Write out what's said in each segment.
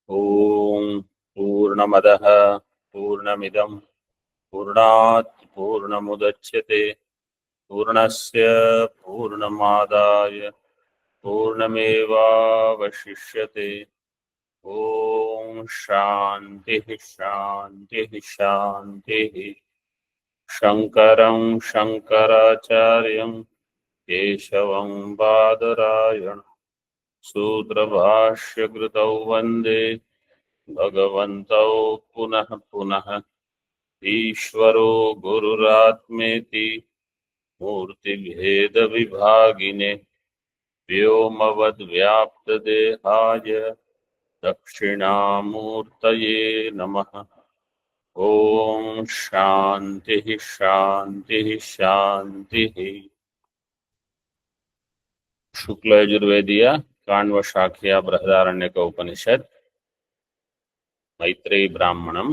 ओम पूर्णमदः पूर्णमिदं पूर्णात् पूर्णमुदच्यते पूर्णस्य पूर्णमादाय पूर्णमेवावशिष्यते। ओम शांतिः शांतिः शांतिः। शंकरं शंकराचार्यं केशवं बादरायण सूत्रभाष्यकृतौ वन्दे भगवन्तौ पुनः पुनः। ईश्वरो गुरुरात्मेति मूर्तिभेदविभागिने व्योमवद्व्याप्तदेहाय दक्षिणामूर्तये नमः। ओम शांतिः शांतिः शांतिः। शुक्ल यजुर्वेदीय काण्व शाख्या बृहदारण्यक उपनिषद मैत्रेयी ब्राह्मणम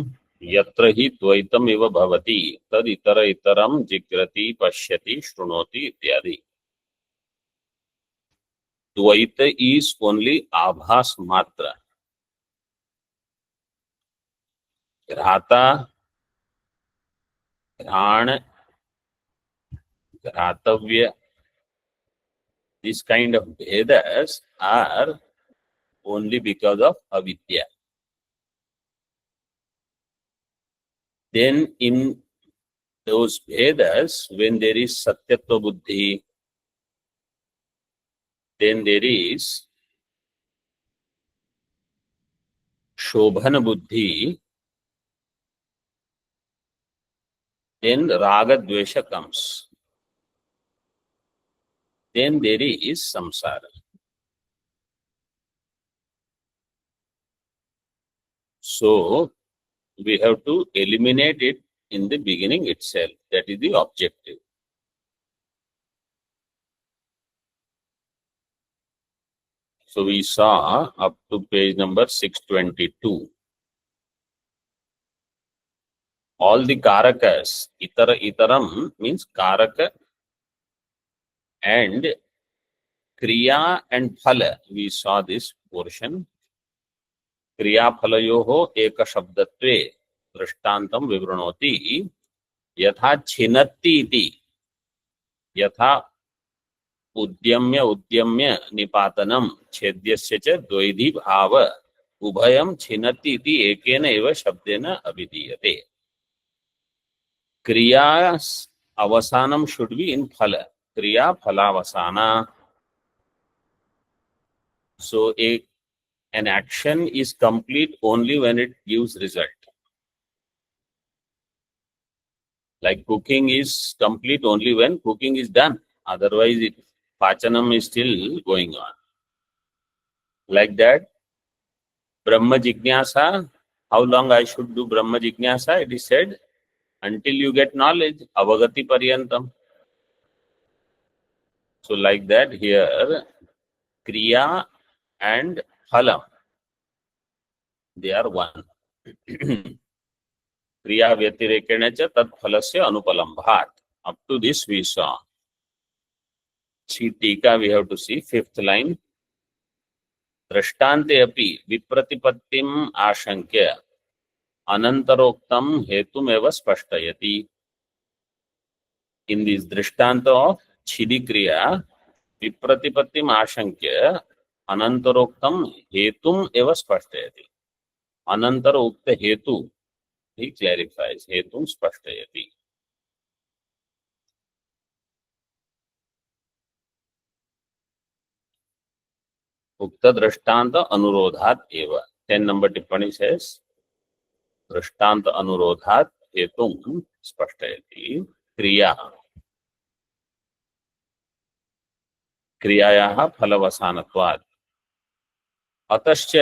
यत्र हि द्वैतम इव भवति तद इतर इतरम जिग्रति पश्यति शृणोति इत्यादि। द्वैत is only आभास मात्र। घ्राता घ्राण घ्रातव्य, this kind of bhedas are only because of avidya. Then in those bhedas, when there is satyatva buddhi, then there is shobhana buddhi, then raga dvesha comes. Then there is samsara. So we have to eliminate it in the beginning itself. That is the objective. So we saw up to page number 622. All the karakas, itara itaram means karaka and kriya and phala. We saw this portion. क्रिया फलयोः एक शब्दत्वे दृष्टान्तं विवृणोति। यथा छिनत्ति इति, यथा उद्यम्य उद्यम्य निपातनं छेद्यस्य च द्वैधी भाव उभयं छिनत्ति इति एकेन एव शब्देन अभिधीयते। क्रिया अवसानं should be in फल, क्रिया फलावसाना. So an action is complete only when it gives result. Like cooking is complete only when cooking is done. Otherwise, pachanam is still going on. Like that, Brahma Jignasa, how long I should do Brahma Jignasa? It is said, until you get knowledge, avagati paryantam. So like that here, kriya and phalam, they are one. Kriya vyatirekena cha tat phalasya anupalambhat. Up to this we saw. See tika, we have to see fifth line. दृष्टान्ते अपि विप्रतिपत्तिम् आशंक्य अनंतरोक्तम हेतुमेव स्पष्टयति. In this दृष्टान्त of छिदि क्रिया विप्रतिपत्तिम् आशंक्य अनंतरोक्तम हेतुम एव स्पष्टयति. अनंतर उक्त हेतु he clarifies, हेतुम स्पष्टयति. उक्त दृष्टान्त अनुरोधात् एव. 10 नंबर टिप्पणी says दृष्टान्त अनुरोधात् हेतुम स्पष्टयति. क्रिया क्रियायाः फलवसानत्वात्. अतश्च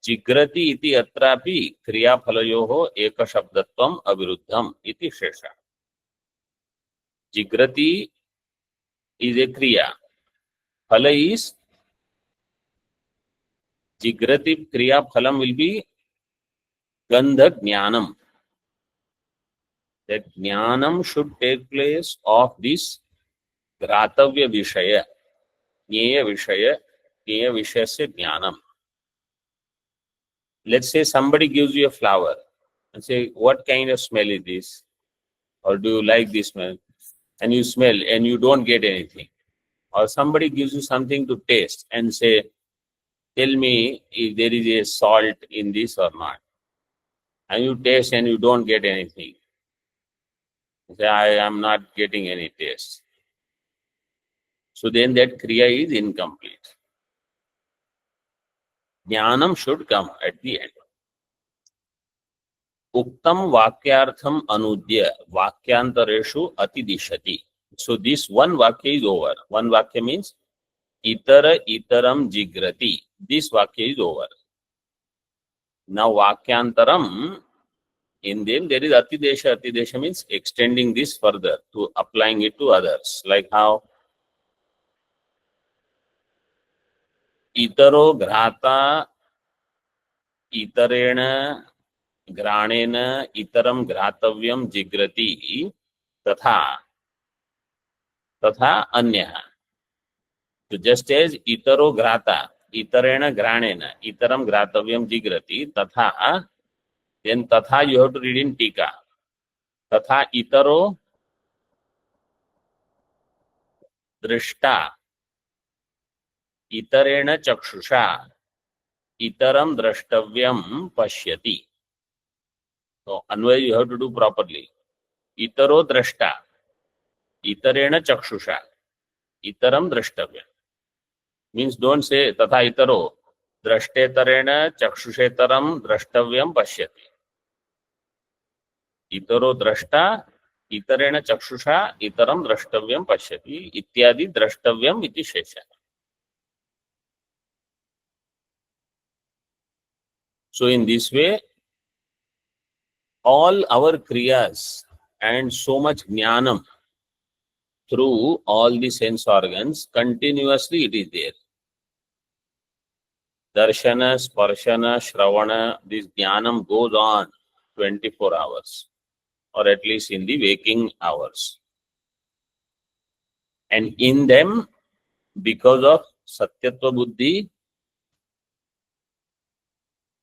जिग्रति इति अत्रापि क्रियाफलयोः एकशब्दत्वम् अविरुद्धम् इति शेषः. जिग्रति is a kriya. Phala is jigrati kriya phalam will be gandha jnanam. That jnanam should take place of this gratavya vishaya, jnaya vishaya, jnaya vishaya se jnanam. Let's say somebody gives you a flower and say, what kind of smell is this? Or do you like this smell? And you smell and you don't get anything. Or somebody gives you something to taste and say, tell me if there is a salt in this or not. And you taste and you don't get anything. You say, I am not getting any taste. So then that kriya is incomplete. Jnanam should come at the end. Uktam vakyartham anudya vakyantareshu atidishati. So this one vakya is over. One vakya means itara itaram jigrati. This vakya is over. Now vakyantaram, in them there is atidesha. Atidesha means extending this further to applying it to others. Like how itaro grata इतरेण घ्राणेन इतरम घ्रातव्यम जिग्रति तथा तथा अन्यः. So just as itaro घ्राता इतरेण घ्राणेन इतरम घ्रातव्यम जिग्रति तथा, then तथा you have to read in टीका. तथा इतरो दृष्टा इतरेण चक्षुषा itaram drashtavyam pashyati. So Anvay you have to do properly. Itaro drashta itarena chakshusha itaram drashtavyam. Means don't say tatha itaro drashtetarena chakshusetaram drashtavyam pashyati. Itaro drashta itarena chakshusha itaram drashtavyam pashyati ityadi drashtavyam iti shesha. So in this way, all our kriyas and so much jnanam through all the sense organs, continuously it is there. Darshana, sparshana, shravana, this jnanam goes on 24 hours, or at least in the waking hours. And in them, because of satyatva buddhi,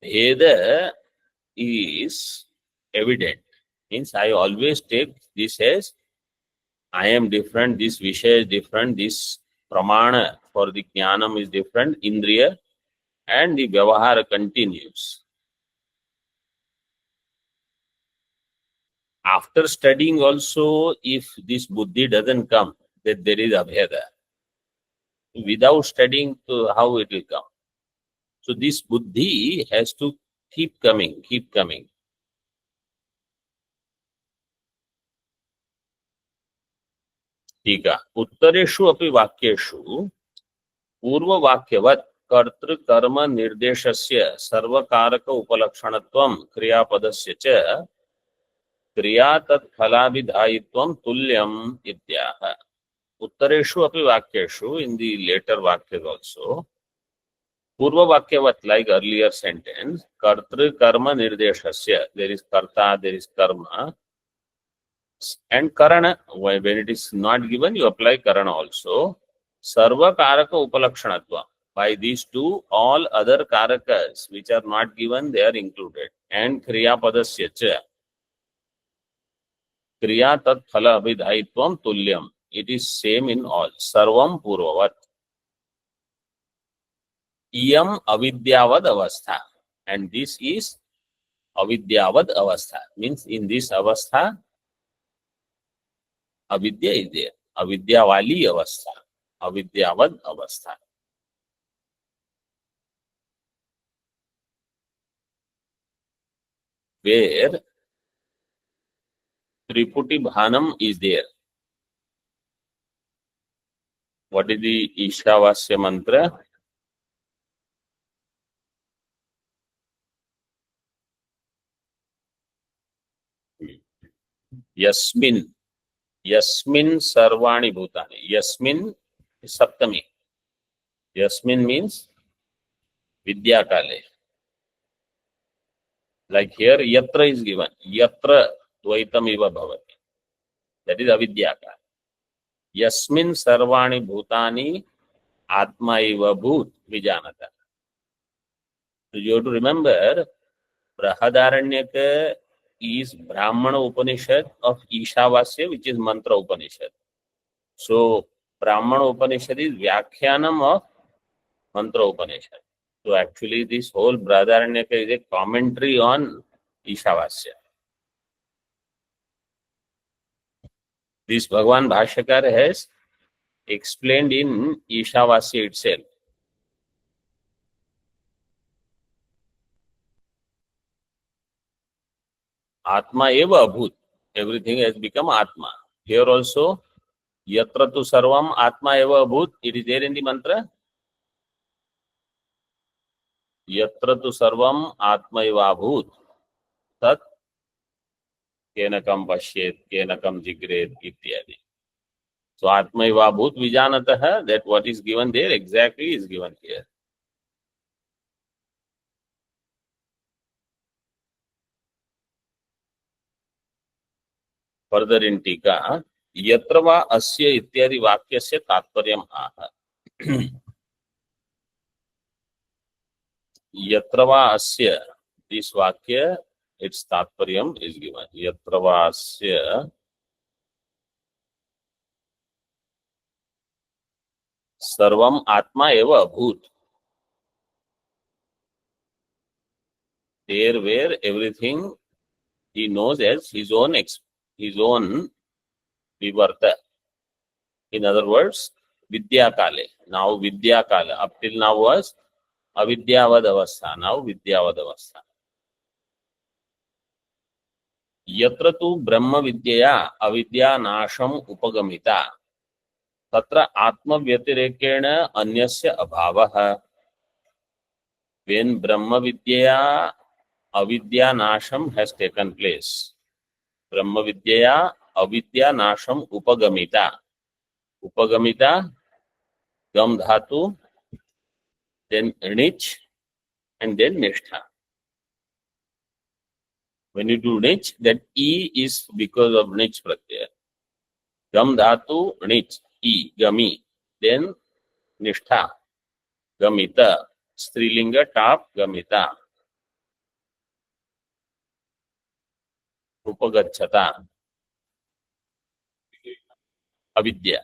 Veda is evident. Means I always take this as I am different, this Vishaya is different, this Pramana for the Jnanam is different, Indriya, and the Vyavahara continues. After studying also, if this Buddhi doesn't come, that there is Abheda. Without studying, how it will come? So this buddhi has to keep coming, keep coming. Tika. Uttareshu api vakyeshu पूर्व वाक्यवत् कर्तृ कर्म निर्देशस्य सर्वकारक उपलक्षणत्वं क्रियापदस्य च क्रिया तत्फलाभिधायित्वं तुल्यम् इत्याह. Uttareshu api vakyeshu, in the later vakyas also, Purva Vakyavat, like earlier sentence, Kartru Karma Nirdeshasya, there is Karta, there is Karma, and Karana, when it is not given, you apply Karana also. Sarva Karaka Upalakshanatva. By these two, all other Karakas which are not given, they are included. And Kriya Padasya cha. Kriya Tat Phala Abhidhaitvam Tulyam. It is same in all. Sarvam Purvavat. Iyam avidyavad avastha, and this is avidyavad avastha, means in this avastha avidya is there, avidyavali avastha, avidyavad avastha. Where Triputi Bhanam is there. What is the Ishavasya mantra? Yasmin, Yasmin Sarvani Bhutani. Yasmin is Saptami. Yasmin means Vidya Kale. Like here, Yatra is given. Yatra Dvaitam Iva Bhavati. That is Avidya Kale. Yasmin Sarvani Bhutani Atma Iva Bhut Vijanata. You have to remember, Brahadaranyaka is Brahmana Upanishad of Ishavasya, which is Mantra Upanishad. So, Brahmana Upanishad is Vyakhyanam of Mantra Upanishad. So, actually, this whole Brahadaranyaka is a commentary on Ishavasya. This Bhagavan Bhashyakar has explained in Ishavasya itself. Atma eva abhut. Everything has become Atma. Here also, Yatra tu sarvam Atma eva abhut. It is there in the mantra. Yatra tu sarvam Atma eva abhut. Tat kenakam pashyet, kenakam jigret, ityadi. So Atma eva abhut vijanatah, that what is given there exactly is given here. Further in Tika, Yatra va asya ityadi vakyasya tatparyam aha. Yatra va asya, this vakya, its tatparyam is given. Yatra va asya sarvam atma eva abhut. There where everything he knows as his own vivarta. In other words, Vidya Kale. Now Vidya Kala. Up till now was Avidyavad Avastha. Now Vidyavad Avastha. Yatra tu Brahma Vidyaya Avidya Nasham Upagamita. Tatra Atma Vyatirekena Anyasya Abhavaha. When Brahma Vidyaya Avidya Nasham has taken place. Brahma Vidyaya Avidya Nasham Upagamita. Upagamita, Gam Dhatu, then Nich, and then Nishtha. When you do Nich, that E is because of Nich Pratyaya. Gam Dhatu, Nich, E, Gami. Then Nishtha, Gamita. Strilinga, top, Gamita. Upagachata, Avidya.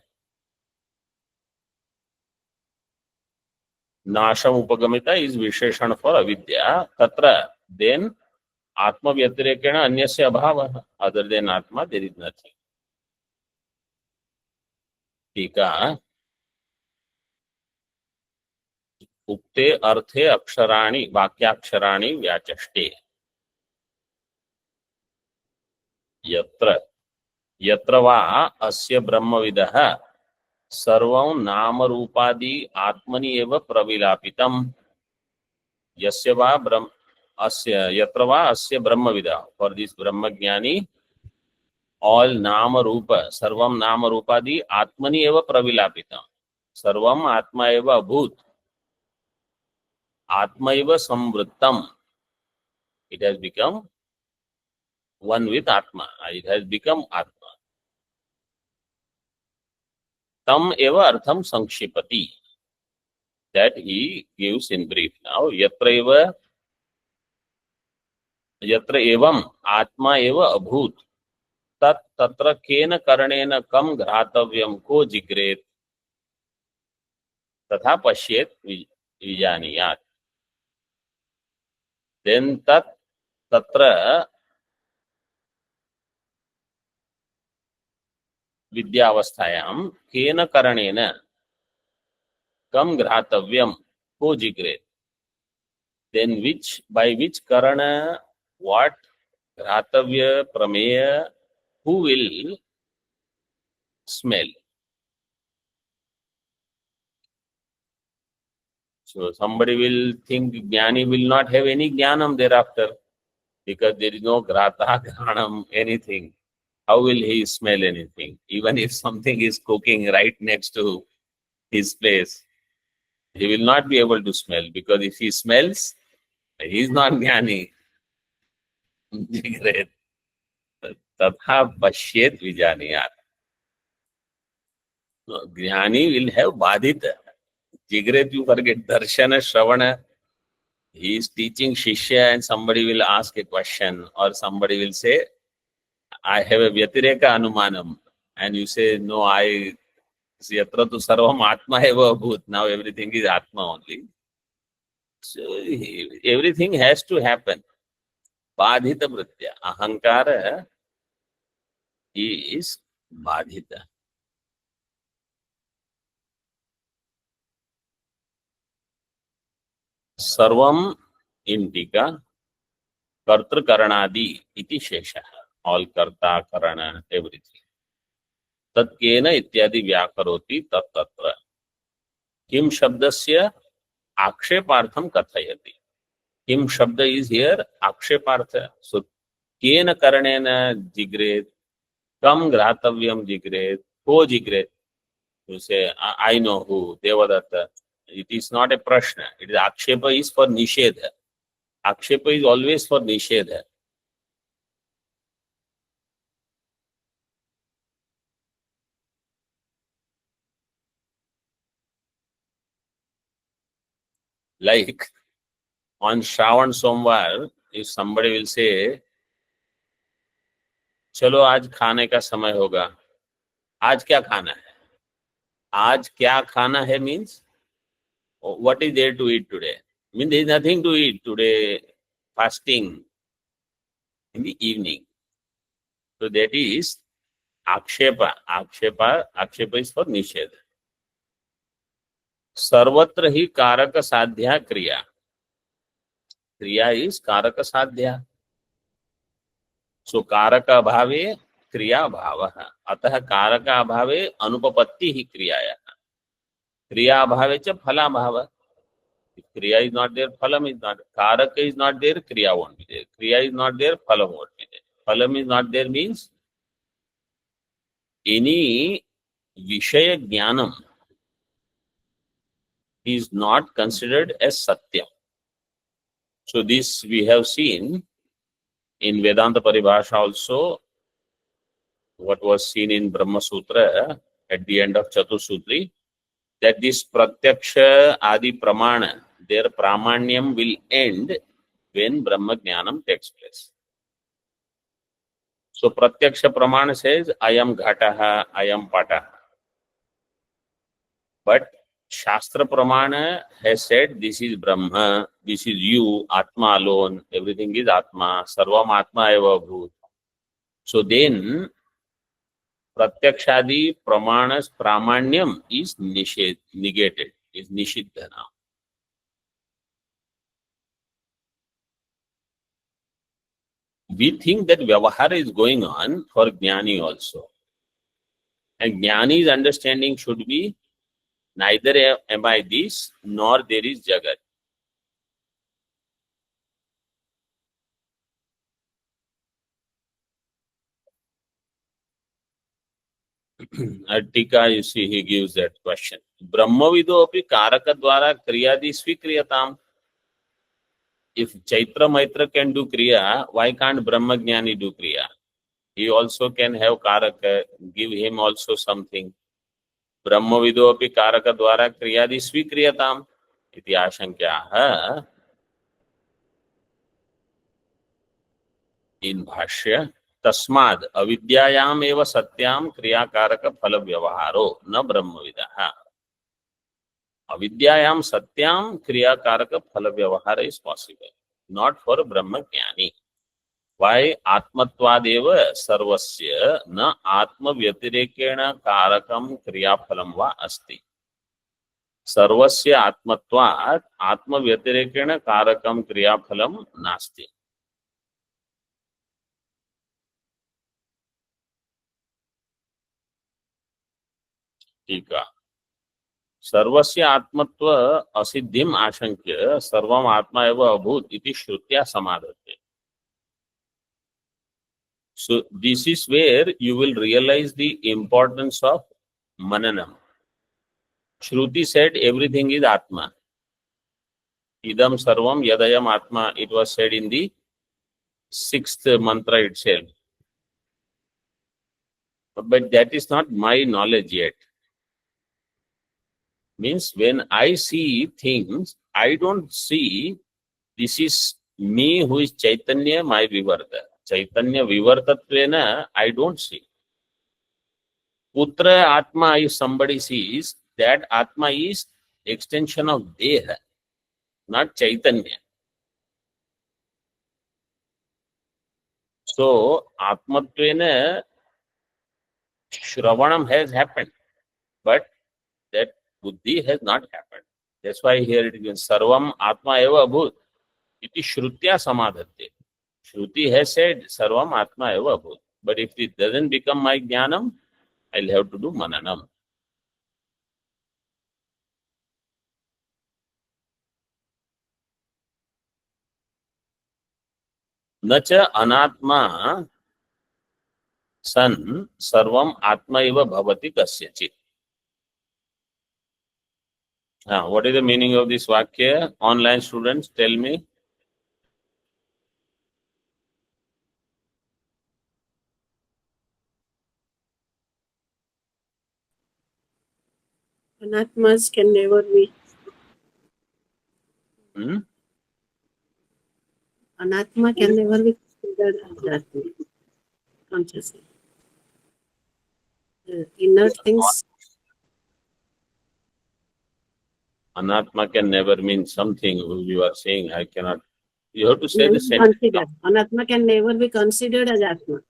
Nasham Upagamita is Visheshan for Avidya. Tatra, then Atma Vyatirekena Anyasya Abhava. Other than Atma, there is nothing. Tika, Ukte Arthe Aksharani, Vakyaksharani Vyachashte. Yatra, Yatra va Asya Brahmavidaha Sarvam Nama Rupadi Atmani eva Pravilapitam. Yasya va Brahm Asya Yatra va Asya Brahmavida. For this Brahmagyani, all Nama Rupa, Sarvam Nama Rupadi Atmani eva Pravilapitam. Sarvam Atma eva Abhut. Atma eva Samvrittam. It has become one with Atma. It has become Atma. Tam eva artham sankshipati. That he gives in brief. Now, yatra evam Atma eva abhut. Tat tatra kena karanena kam ghratavyam ko jigret. Tatha pashyet vijaniyat. Then tatra vidyavasthayam kena karanena kam ghratavyam ko jigret. Then by which karana, what gratavya, prameya, who will smell? So somebody will think Jnani will not have any Jnanam thereafter because there is no Grata, Granam, anything. How will he smell anything? Even if something is cooking right next to his place, he will not be able to smell because if he smells, he is not Jnani. Jigret. Tatha pashyet vijaniyat. So, Jnani will have badita. Jigret, you forget darshana, shravana. He is teaching Shishya and somebody will ask a question or somebody will say, I have a Vyatireka Anumanam. And you say, no, Yatra tu sarvam Atma eva abhut. Now everything is Atma only. So everything has to happen. Badhita Mritya. Ahankara is Badhita. Sarvam in Tika, Kartra Karanadi iti Shesha. All Karta, Karana, everything. Tat Kena ityadi Vyakaroti tat tatra. Kim Shabdasya Akshepartham Kathayati. Kim Shabda is here Akshepartha. So Kena Karanena Jigret, Kam Gratavyam Jigret, Ko Jigret. You say, I know who, Devadatta. It is not a prashna. It is Akshepa is for Nishedha. Akshepa is always for Nishedha. Like on Shravan Somvar, if somebody will say, चलो आज खाने का समय होगा. आज क्या खाना है? आज क्या खाना है means what is there to eat today? Means there is nothing to eat today. Fasting in the evening. So that is Akshepa. Akshepa is for Nishedha. सर्वत्र ही कारक साध्या क्रिया. क्रिया इज कारक साध्या. सो कारक अभावे क्रिया भाव. अतः कारक अभावे अनुपपत्ति ही क्रियाया. क्रिया अभावे च फलाभाव. क्रिया इज नॉट देयर, फलम इज नॉट. कारक इज नॉट देयर, क्रिया वोंट बी देयर. क्रिया इज नॉट देयर, फलम वोंट बी देयर. फलम is not there means any विषय ज्ञानम is not considered as Satya. So this we have seen in Vedanta Paribhasha also, what was seen in Brahma Sutra at the end of Chatursutri, that this Pratyaksha Adi Pramana, their Pramanyam will end when Brahma Jnanam takes place. So Pratyaksha Pramana says, I am Ghataha, I am Pataha. But Shastra Pramana has said, this is Brahma, this is you, Atma alone, everything is Atma, Sarvam Atma eva bhut. So then, Pratyakshadi Pramana's Pramanyam is negated, is Nishiddha now. We think that Vyavahara is going on for Jnani also. And Jnani's understanding should be, neither am I this, nor there is Jagat. At Tika, you see, he gives that question. Brahmavido api karaka dwara kriyadi svikriyatam. If Chaitra Maitra can do kriya, why can't Brahma Jnani do kriya? He also can have karaka, give him also something. Brahmavido api karaka dwara kriyadi svikriyatam. Iti ashankyaha. In Bhashya, तस्माद् अविद्यायाम एव सत्याम क्रियाकारक फल व्यवहारो न ब्रह्मविदः. अविद्यायाम सत्याम क्रियाकारक फल व्यवहार is possible, not for ब्रह्म ज्ञानी. Why? आत्मत्वादेव सर्वस्य न आत्म व्यतिरेकेण कारकम क्रियाफलम वा अस्ति. सर्वस्य आत्मत्वात् आत्म व्यतिरेकेण कारकम क्रियाफलम नास्ति. टीका. सर्वस्य आत्मत्व असिद्धिम आशंक्य सर्वम आत्मा एव अभूत इति श्रुत्या समाधत्ते. So this is where you will realize the importance of mananam. Shruti said everything is Atma. Idam sarvam yadayam Atma. It was said in the 6th mantra itself. But that is not my knowledge yet. Means when I see things, I don't see This is me who is Chaitanya, my Vivarta. Chaitanya Vivartattvena, I don't see. Putra Atma, if somebody sees, that Atma is extension of Deha, not Chaitanya. So, Atmatvena, Shravanam has happened, but that Buddhi has not happened. That's why here it is Sarvam Atma Eva Abhut. It is Shrutya Samadhate. Shruti has said Sarvam Atma Eva Abhut. But if it doesn't become my Jnanam, I'll have to do Mananam. Nacha Anatma San Sarvam Atma Eva Bhavati Kasyachit. What is the meaning of this Vakya? Online students, tell me. Anatmas can never be. Anatma can never be considered as Atma, consciously. Inert things. Anatma can never mean something. You are saying I cannot. You have to say the same. Anatma can never be considered as Atma.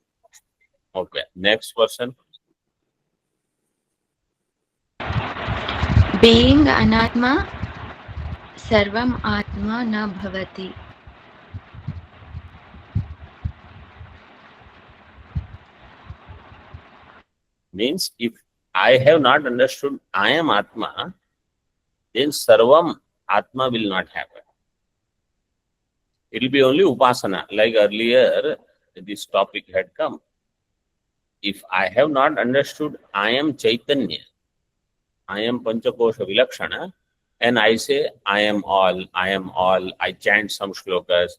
Okay. Next person. Being Anatma, Sarvam Atma na bhavati. Means if I have not understood I am Atma, then Sarvam Atma will not happen. It will be only Upasana. Like earlier, this topic had come. If I have not understood I am Chaitanya, I am Panchakosha Vilakshana, and I say I am all, I chant some shlokas,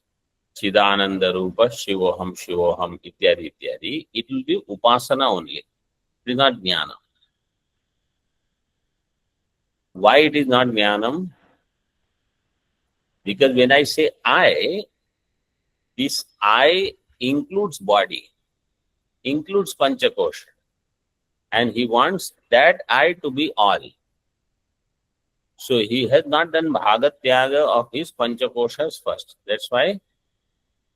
Chidananda Rupa, Shivoham, ityadi, ityadi, it will be Upasana only. It is not Jnana. Why it is not Jnanam? Because when I say I, this I includes body, includes Panchakosha. And he wants that I to be all. So he has not done Bhagatyaga of his Panchakoshas first. That's why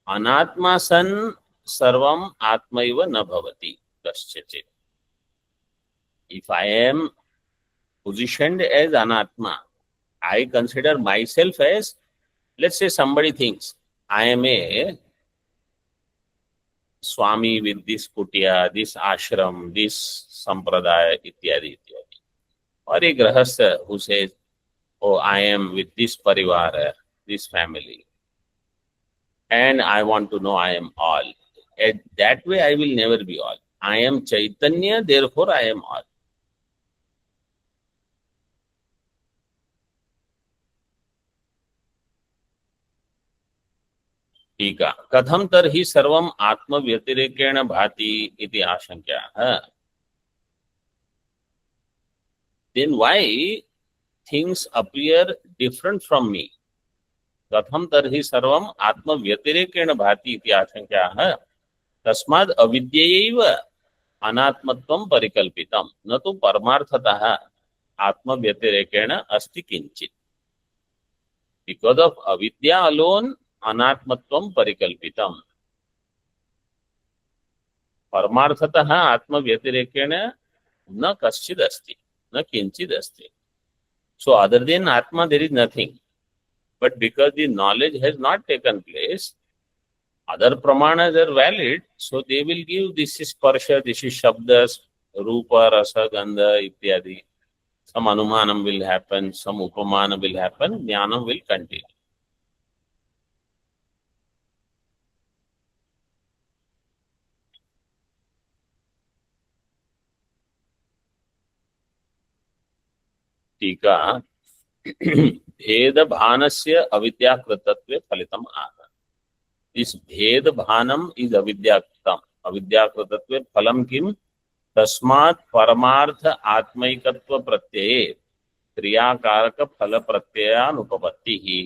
Anatma san sarvam atmaiva na bhavati kaschachit. If I am positioned as Anatma, I consider myself as, let's say somebody thinks, I am a Swami with this kutya, this ashram, this sampradaya, ityadi, ityadi. Or a grahastha who says, oh, I am with this parivara, this family, and I want to know I am all. At that way, I will never be all. I am Chaitanya, therefore I am all. टीका कथम तर्हि सर्वम आत्म व्यतिरेकेण भाति इति आशंक्याः. Then why things appear different from me? कथम तर्हि सर्वम आत्म व्यतिरेकेण भाति इति आशंक्याः. तस्माद् अविद्यैव अनात्मत्वं परिकल्पितं न तु परमार्थतः आत्म व्यतिरेकेण अस्ति किंचित्. Because of avidya alone, अनात्मत्वं परिकल्पितम्. परमार्थतः आत्मव्यतिरेकेण न कश्चित् अस्ति, न किंचित् अस्ति. So other than Atma there is nothing. But because the knowledge has not taken place, other pramanas are valid, so they will give this is sparsha, this is shabdas, rupa, rasa, gandha, ityadi. Some anumanam will happen, some upamana will happen, jnanam will continue. टीका भेद भानस्य अविद्याकृतत्वे फलितम आह. इस भेद भानम is अविद्याकृतम. अविद्याकृतत्वे फलम किम? तस्मात् परमार्थ आत्मैकत्व प्रत्यये क्रियाकारक फल प्रत्ययानुपपत्ति ही.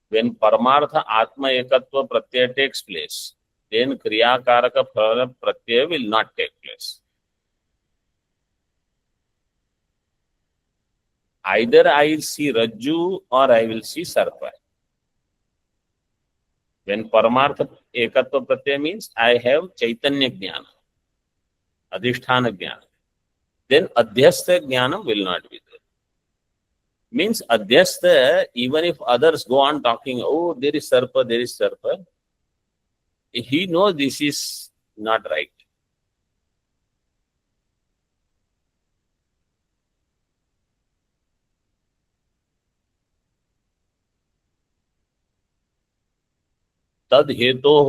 when Paramartha Atma Ekatva Pratyaya takes place, then Kriya Karaka Phala Pratyaya will not take place. Either I will see Rajju or I will see Sarpa. When Paramartha Ekatva Pratyaya means I have Chaitanya Jnana, Adhisthana Jnana. Then Adhyastha Jnana will not be there. Means Adhyastha, even if others go on talking, oh, there is Sarpa, he knows this is not right. तद हेतोः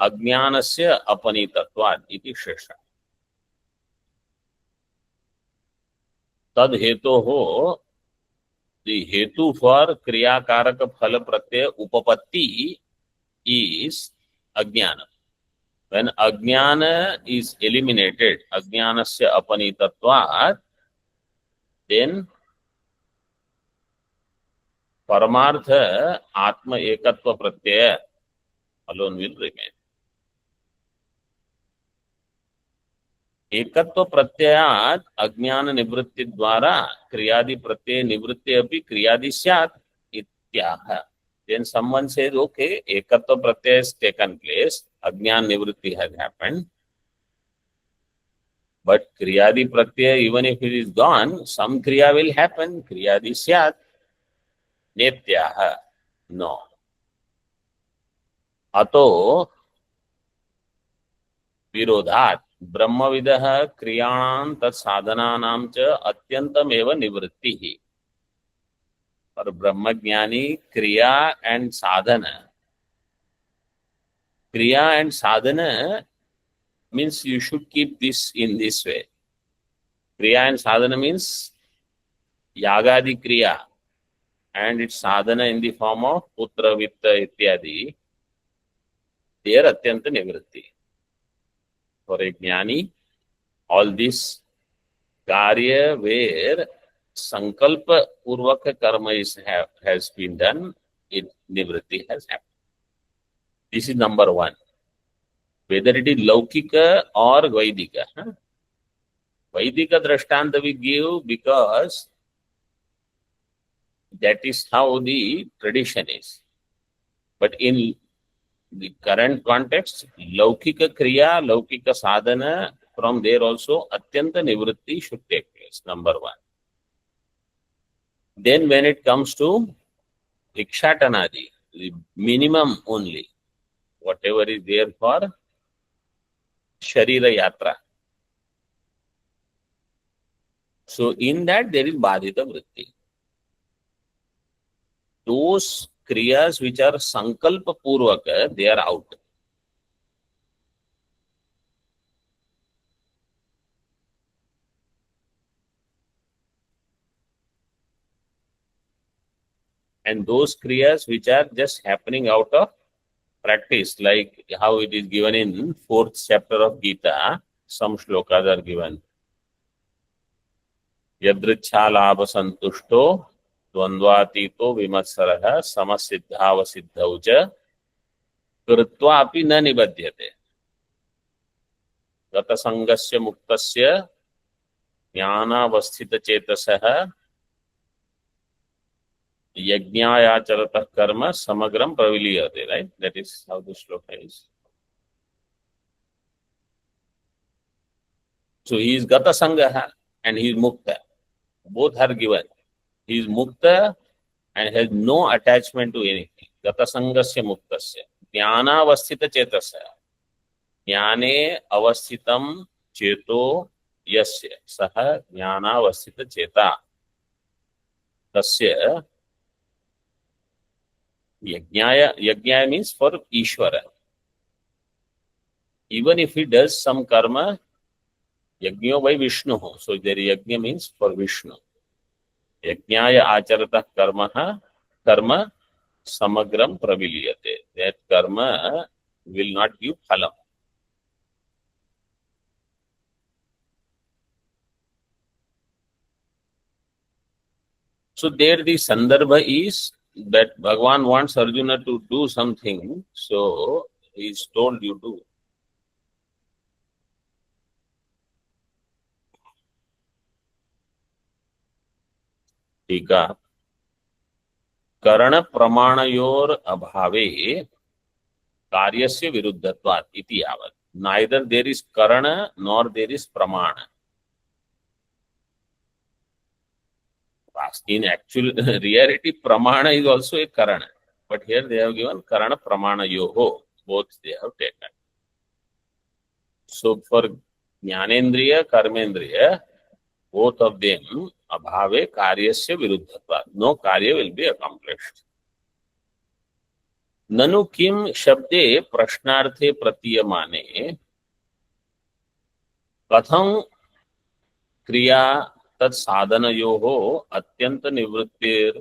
अज्ञानस्य अपनीतत्वात् इति शेषः. तद हेतोः, the hetu for kriya karaka phala pratyaya upapatti is ajnana. When ajnana is eliminated, ajnanasya apanitatvat, then paramartha atma ekatva pratyaya alone will remain. एकत्व प्रत्ययात अज्ञान निवृत्ति द्वारा क्रियादि प्रत्यय निवृत्ति अपि क्रियादि स्यात् इत्याह. Then someone says, okay, ekatva pratyaya has taken place, ajnana nivritti has happened, but kriyadi pratyaya, even if it is gone, some kriya will happen, kriyadi syat. Netyaha. No. Ato विरोधात् ब्रह्मविदः क्रियाणां तत् साधनानां च अत्यंतमेव निवृत्तिः. और ब्रह्मज्ञानी क्रिया and Sadhana means you should keep this in this way. Kriya and sadhana means yagadi kriya and its sadhana in the form of putra vitta ityadi. They are atyanta nivritti. For a jnani, all this karya where sankalpa purvaka karma has been done, nivritti has happened. This is number one. Whether it is laukika or vaidika. Vaidika drashtanta we give because that is how the tradition is. But in the current context, laukika kriya, laukika sadhana, from there also atyanta nivritti should take place, number one. Then when it comes to ikshatanadi, the minimum only, whatever is there for sharira yatra. So in that there is badhita vritti. Those kriyas which are sankalpa purvaka, they are out. And those kriyas which are just happening out of practice, like how it is given in 4th chapter of Gita, some shlokas are given. Yadrichha labha santushto dvandvatito vimatsaraha samasiddhava cha कृत्वा अपि न निबध्यते. गतसंगस्य मुक्तस्य ज्ञानावस्थितचेतसः यज्ञायाचरतः कर्म समग्रं प्रविलीयते. Right? That is how the shloka is. So he is gata sangaha and he is mukta. Both are given. He is mukta and has no attachment to anything. Gata sangasya muktasya. ज्ञानावस्थित Chetas. ज्ञाने अवस्थितम चेतो यस्य सह ज्ञानावस्थित चेता तस्य यज्ञाय means for Ishvara. Even if he does some karma, yajño by Vishnu. So there yajña means for Vishnu. Yajñaya acharatah karma samagram praviliyate. That karma will not give phalam. So there the sandarbha is that Bhagavan wants Arjuna to do something, so he's told you to. टीका करण प्रमाणयोर अभावे कार्यस्य विरुद्धत्वात् इति यावत्. Neither there is karana nor there is pramana. In actual reality, pramana is also a karana, but here they have given karana pramana yoho. Both they have taken. So for jnanendriya, karmendriya, both of them abhave karyasya viruddhatva. No karya will be accomplished. ननु किम शब्दे प्रश्नार्थे प्रतीयमाने कथं क्रिया तत्साधनयोः अत्यंत निवृत्तिर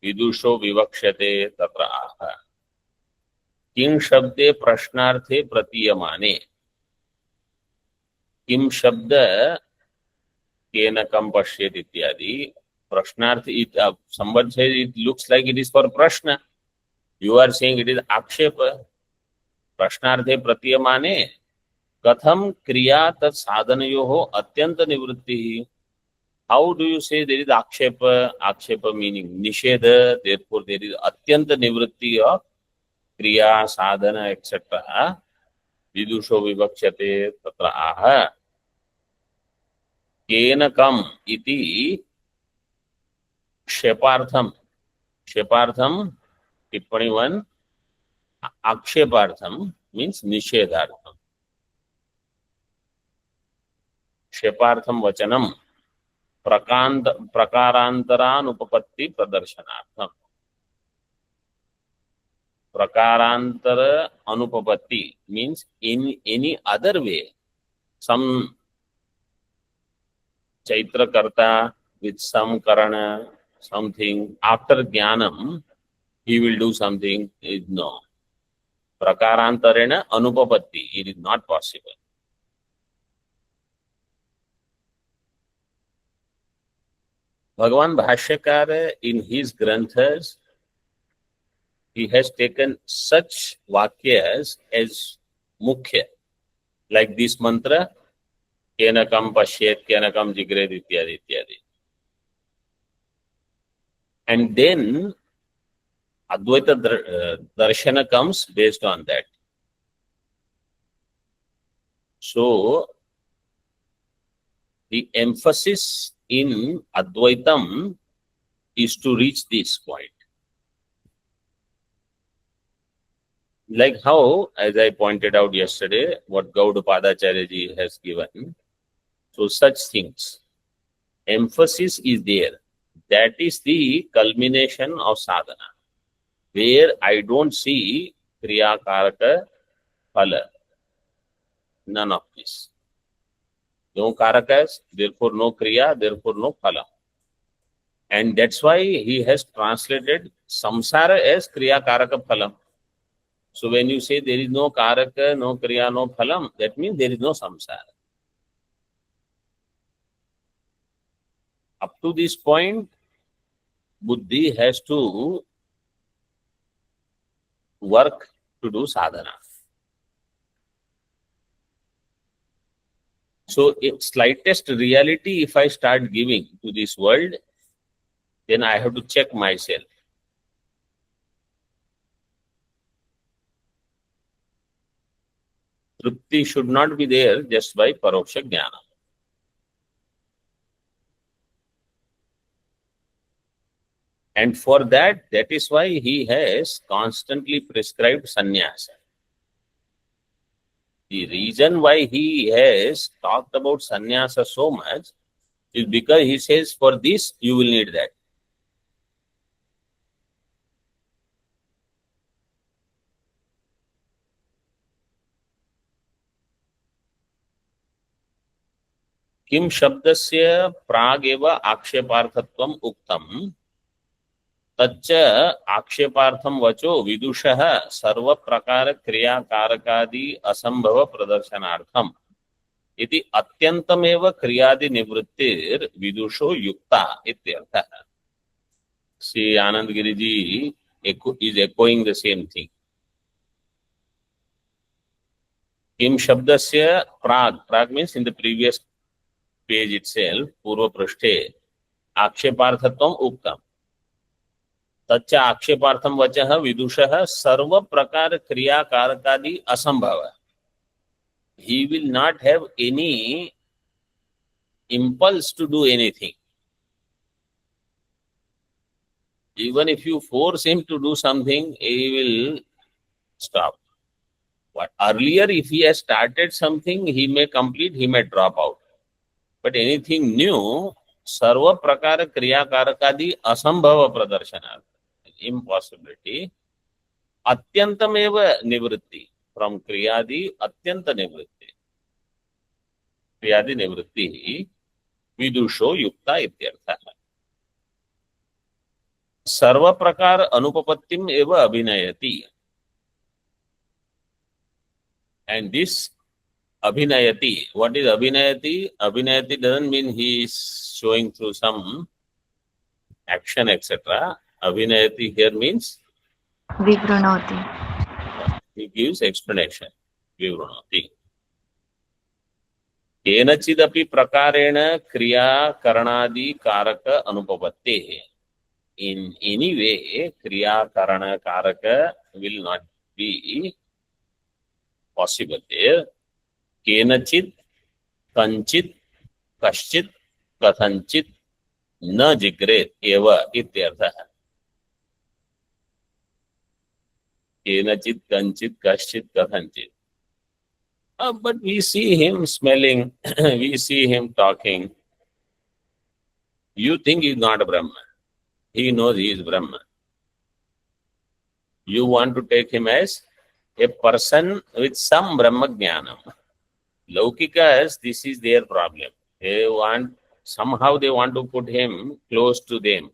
विदुषो विवक्ष्यते तत्र आह. किम शब्दे प्रश्नार्थे प्रतीयमाने. किम शब्द केन कम पश्येत इत्यादि प्रश्नार्थ. Somebody says it looks like it is for prashna. You are saying it is akshepa. Prashnarthe pratiyamane katham kriya tat sadhanayoho atyanta nivritti. How do you say there is akshepa? Akshepa meaning nisheda. Therefore there is atyanta nivritti of kriya, sadhana, etc. Vidusho vivakshate tatra aha. Kena kam iti shepartham. Shepartham टिप्पणी 1 आक्षेपार्थम means निषेधार्थम. क्षेपार्थम वचनम प्रकारांतरानुपपत्ति प्रदर्शनार्थम. प्रकारांतर अनुपपत्ति means in any other way. Some Chaitrakarta with some karana, something after jnanam he will do something. Is no. Prakarantarena anupapatti. It is not possible. Bhagavan Bhashyakara in his granthas, he has taken such vakyas as mukhya. Like this mantra, kenakam pashyet, kenakam jigred, ityadi, ityadi. And then Advaita Darshana comes based on that. So, the emphasis in Advaitam is to reach this point. Like how, as I pointed out yesterday, what Gaudapadacharya ji has given. So, such things. Emphasis is there. That is the culmination of sadhana, where I don't see kriya karaka phala. None of this. No karakas, therefore no kriya, therefore no phala. And that's why he has translated samsara as kriya karaka phalam. So when you say there is no karaka, no kriya, no phalam, that means there is no samsara. Up to this point, buddhi has to work to do sadhana. So, slightest reality, if I start giving to this world, then I have to check myself. Trupti should not be there just by paroksha jnana. And for that, that is why he has constantly prescribed sannyasa. The reason why he has talked about sannyasa so much is because he says, for this, you will need that. किम शब्दस्य प्रागेव आक्षेपार्थत्वम उक्तम तच्च आक्षेपार्थम वचो विदुषः सर्व प्रकार क्रिया कारकादि असंभव प्रदर्शनार्थम इति अत्यंतमेव क्रियादि निवृत्तिर विदुषो युक्ता इत्यर्थः. See, Anand Giriji is echoing the same thing. Kim Shabdasya Prag means in the previous page itself, Purva Prashthe, Aksheparthatvam Uktam. तच्च आक्षेपार्थम वचः विदुषः सर्व प्रकार क्रिया कारकादि असंभव. He will not have any impulse to do anything. Even if you force him to do something, he will stop. But earlier, if he has started something, he may complete, he may drop out. But anything new, sarva prakara kriya karakadi asambhava pradarshana, impossibility, atyantameva nivritti, from kriyadi atyanta nivritti. Kriyadi nivritti, vidusho yukta ityartha. सर्व प्रकार अनुपपत्तिम एव अभिनयति. And this abhinayati, what is abhinayati? Abhinayati doesn't mean he is showing through some action, etc. Abhinayati here means Vivranoti. he gives explanation. Vivranoti. केनचिदपि प्रकारेण क्रिया करणादि कारक अनुपपत्तेः. In any way, kriya, karana, karaka will not be possible there. Kenachit, kanchit, kaschit, kathanchit, na jigret eva ityartha. Kenachit, kanchit, kaschit, kathanchit. But we see him smelling, we see him talking. You think he's not a Brahman. He knows he is Brahman. You want to take him as a person with some Brahma Jnanam. Laukikas, this is their problem. Somehow they want to put him close to them.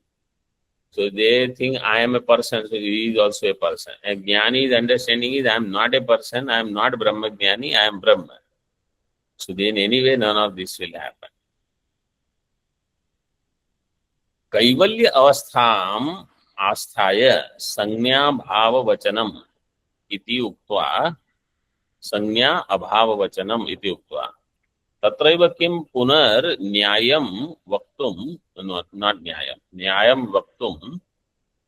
So they think I am a person, so he is also a person. A Jnani's understanding is I am not a person, I am not Brahma Jnani, I am Brahman. So then anyway none of this will happen. कैवल्य अवस्थाम आस्थाय संज्ञा भाव वचनम इति उक्त्वा संज्ञा अभाव वचनम इति उक्त्वा तत्रैव किं पुनर्न्यायं वक्तुं नॉट न्यायं वक्तुं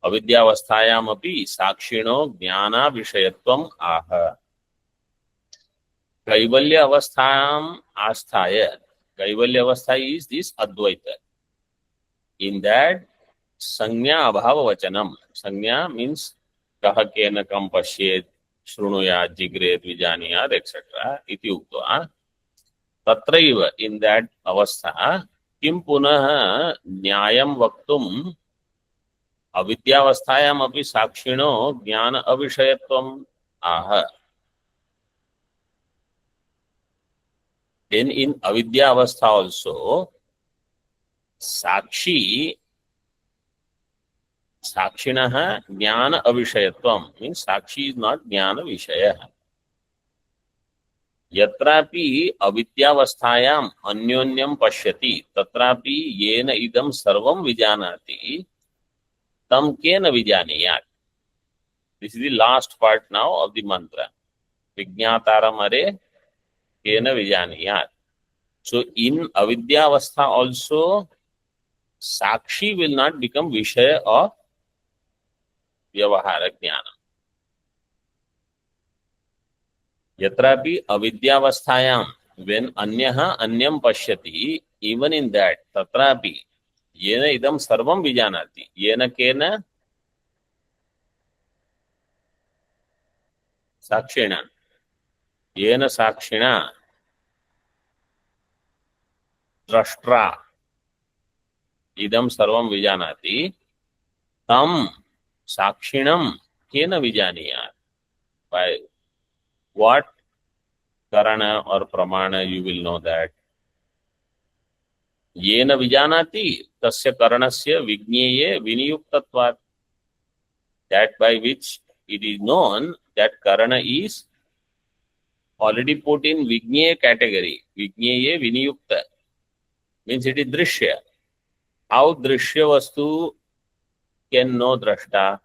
अविद्यावस्थायामपि साक्षिणो ज्ञाना विषयत्वम् आह. कैवल्य अवस्थाम आस्थाय, कैवल्य अवस्था is this Advaita. In that, Sanya Abhava Vachanam. Sanya means Kaha Kena Kam Pashyet, Shrunuyat, Jigret, Vijaniyat, etc. Iti Uktva. Tatraiva, in that avastha, Kim Punaha Nyayam Vaktum Avidyavasthayam api Sakshino Jnana Avishayatvam Aha. Then in Avidya Avastha also, Sakshi, Sakshinaha Jnana Avishayatvam means Sakshi is not Jnana Vishaya. Yatrapi Avidyavasthayam Anyonyam Pashyati Tatrapi Yena Idam Sarvam Vijanati Tam Kena Vijaniyat. This is the last part now of the mantra. Vijñātāram Are Kena Vijaniyat. So in Avidyavastha also, Sakshi will not become Vishaya of Vyavahara Jnana. Yatrapi Avidyavasthayam, when Anyaha Anyam Pashyati, even in that, Tatrapi, Yena Idam Sarvam Vijanati, Yena Kena Sakshina, Yena Sakshina, Drashtra, Idam Sarvam Vijanati, Tam Sakshinam Kena Vijaniyat. By what Karana or Pramana you will know that. Yena Vijanati, Tasya Karanasya Vigneye Viniyuktatvat. That by which it is known that Karana is already put in Vigneye category. Vigneye Viniyukta means it is Drishya. How Drishya Vastu can know drashta?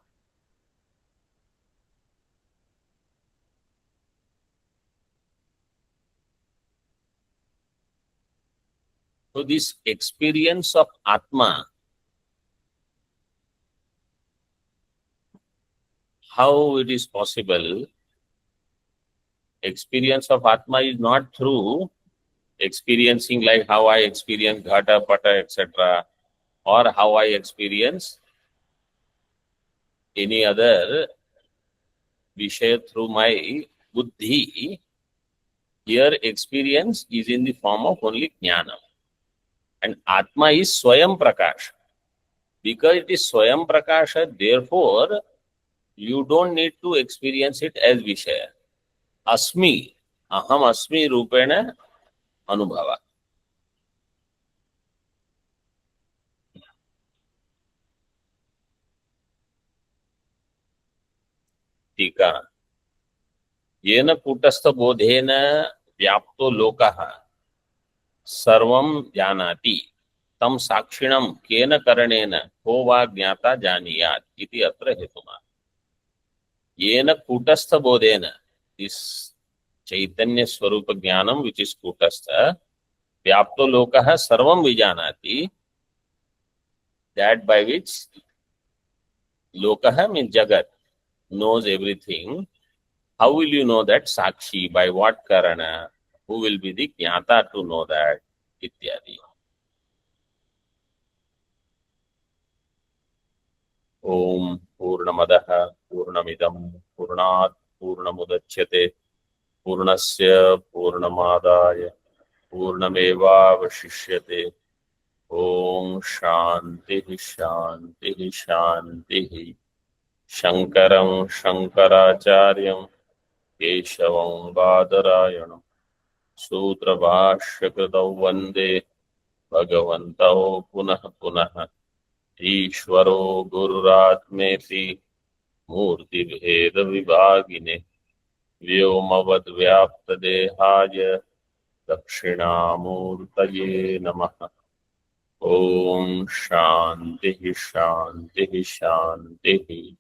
So this experience of Atma, how it is possible? Experience of Atma is not through experiencing like how I experience Ghata, Pata, etc. or how I experience any other Vishaya through my buddhi. Here experience is in the form of only jnana. And Atma is Swayam Prakasha. Because it is Swayam Prakasha, therefore, you don't need to experience it as Vishaya. Asmi, Aham Asmi Rupena Anubhava. टीका येन कूटस्थ बोधेन व्याप्तो लोकः सर्वं जानाति तम साक्षिणं केन करणेन को वा ज्ञाता जानीयात् इति अत्र हेतुना येन कूटस्थ बोधेन इस चैतन्य स्वरूप ज्ञानम विच इज कूटस्थ व्याप्तो लोकः सर्वं विजानाति दैट बाय विच लोकः मीन्स जगत knows everything. How will you know that? Sakshi, by what karana? Who will be the jnata to know that? Ityadi. Om Purnamadaha Purnamidam Purnat Purnamudachyate Purnasya Purnamadaya Purnameva Vashishyate. Om Shanti Shanti Shanti. Shankaram Shankaracharyam Keshavam Badarayanam Sutra Bhashyakritau Vande Bhagavantau Punah Punah Ishvaro Gururatmeti Murti Bheda Vibhagine Vyomavad Vyapta Dehaya Dakshinamurtaye Namaha. Om Shanti Shanti Shanti.